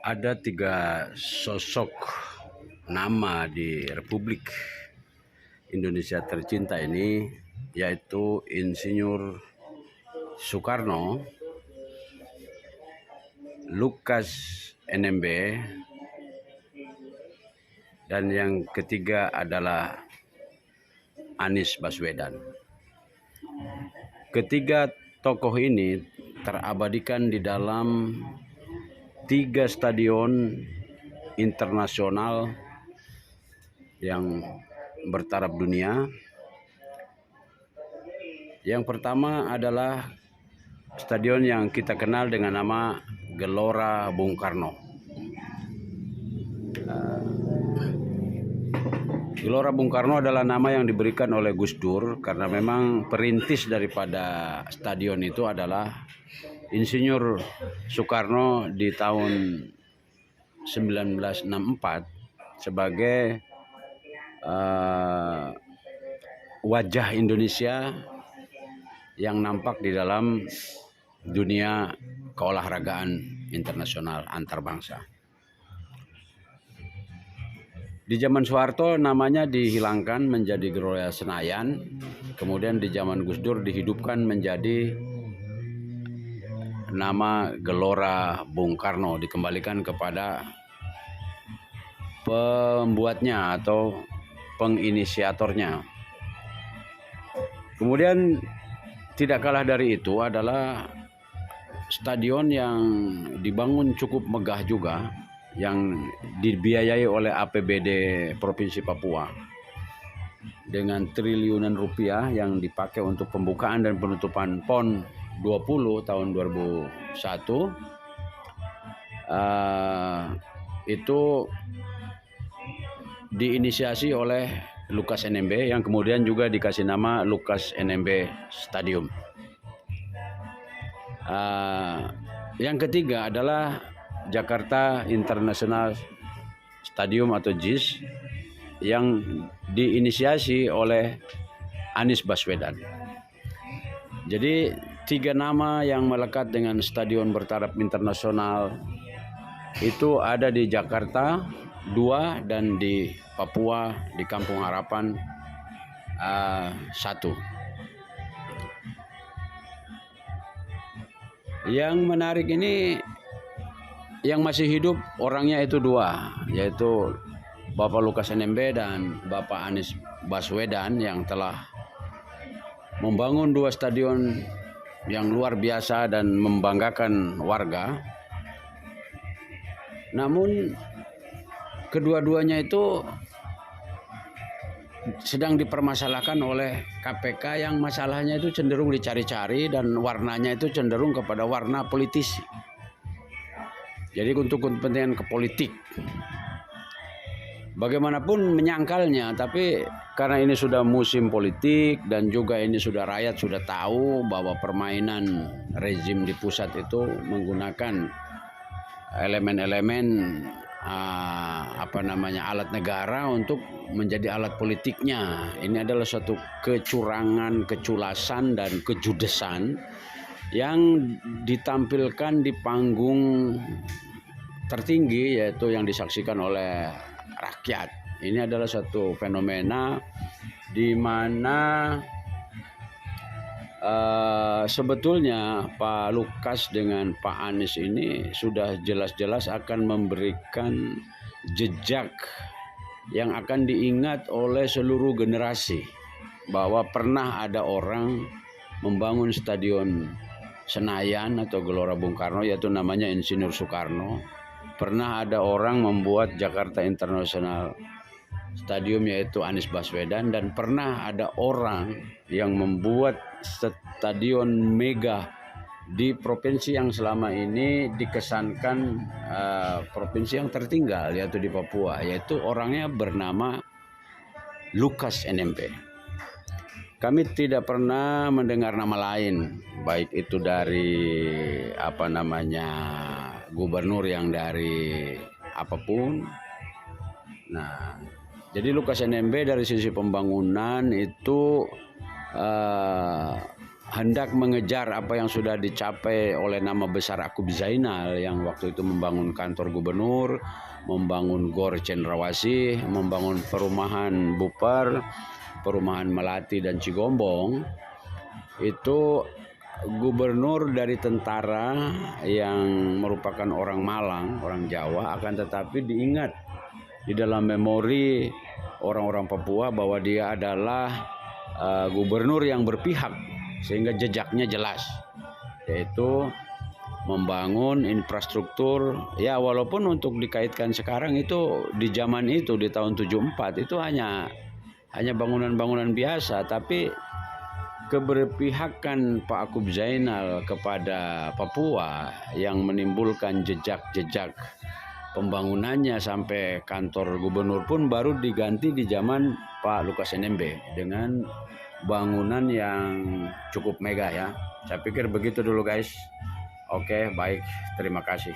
Ada tiga sosok nama di Republik Indonesia tercinta ini, yaitu Insinyur Soekarno, Lukas NMB, dan yang ketiga adalah Anies Baswedan. Ketiga tokoh ini terabadikan di dalam 3 stadion internasional yang bertaraf dunia. Yang pertama adalah stadion yang kita kenal dengan nama Gelora Bung Karno. Gelora Bung Karno adalah nama yang diberikan oleh Gus Dur karena memang perintis daripada stadion itu adalah Insinyur Soekarno di tahun 1964 sebagai wajah Indonesia yang nampak di dalam dunia keolahragaan internasional antar bangsa. Di zaman Soeharto namanya dihilangkan menjadi Gelora Senayan, kemudian di zaman Gus Dur dihidupkan menjadi nama Gelora Bung Karno, dikembalikan kepada pembuatnya atau penginisiatornya. Kemudian tidak kalah dari itu adalah stadion yang dibangun cukup megah juga, yang dibiayai oleh APBD Provinsi Papua dengan triliunan rupiah yang dipakai untuk pembukaan dan penutupan PON 20 tahun 2001. Itu diinisiasi oleh Lukas NMB yang kemudian juga dikasih nama Lukas NMB Stadium. Yang ketiga adalah Jakarta International Stadium atau JIS yang diinisiasi oleh Anies Baswedan. Jadi 3 nama yang melekat dengan stadion bertaraf internasional itu ada di Jakarta 2 dan di Papua di Kampung Harapan 1. Yang menarik ini yang masih hidup orangnya itu 2, yaitu Bapak Lukas NMB dan Bapak Anies Baswedan yang telah membangun 2 stadion yang luar biasa dan membanggakan warga. Namun kedua-duanya itu sedang dipermasalahkan oleh KPK yang masalahnya itu cenderung dicari-cari dan warnanya itu cenderung kepada warna politisi. Jadi untuk kepentingan kepolitik. Bagaimanapun menyangkalnya, tapi karena ini sudah musim politik dan juga ini sudah rakyat sudah tahu bahwa permainan rezim di pusat itu menggunakan elemen-elemen alat negara untuk menjadi alat politiknya. Ini adalah suatu kecurangan, keculasan dan kejudesan yang ditampilkan di panggung tertinggi, yaitu yang disaksikan oleh rakyat. Ini adalah suatu fenomena di mana sebetulnya Pak Lukas dengan Pak Anies ini sudah jelas-jelas akan memberikan jejak yang akan diingat oleh seluruh generasi, bahwa pernah ada orang membangun stadion Senayan atau Gelora Bung Karno, yaitu namanya Insinyur Soekarno. Pernah ada orang membuat Jakarta International Stadium, yaitu Anies Baswedan, dan pernah ada orang yang membuat stadion mega di provinsi yang selama ini dikesankan provinsi yang tertinggal, yaitu di Papua, yaitu orangnya bernama Lukas NMB. Kami tidak pernah mendengar nama lain, baik itu dari gubernur yang dari apapun. Nah, jadi Lukas NMB dari sisi pembangunan itu hendak mengejar apa yang sudah dicapai oleh nama besar Yaakob Zainal yang waktu itu membangun kantor gubernur, membangun Gor Cendrawasih, membangun perumahan Bupar, perumahan Melati dan Cigombong. Itu gubernur dari tentara yang merupakan orang Malang, orang Jawa, akan tetapi diingat di dalam memori orang-orang Papua bahwa dia adalah gubernur yang berpihak, sehingga jejaknya jelas, yaitu membangun infrastruktur. Ya, walaupun untuk dikaitkan sekarang itu di zaman itu di tahun 74 itu hanya bangunan-bangunan biasa, tapi keberpihakan Pak Yaakob Zainal kepada Papua yang menimbulkan jejak-jejak pembangunannya sampai kantor gubernur pun baru diganti di zaman Pak Lukas NMB dengan bangunan yang cukup megah ya. Saya pikir begitu dulu guys. Oke, baik. Terima kasih.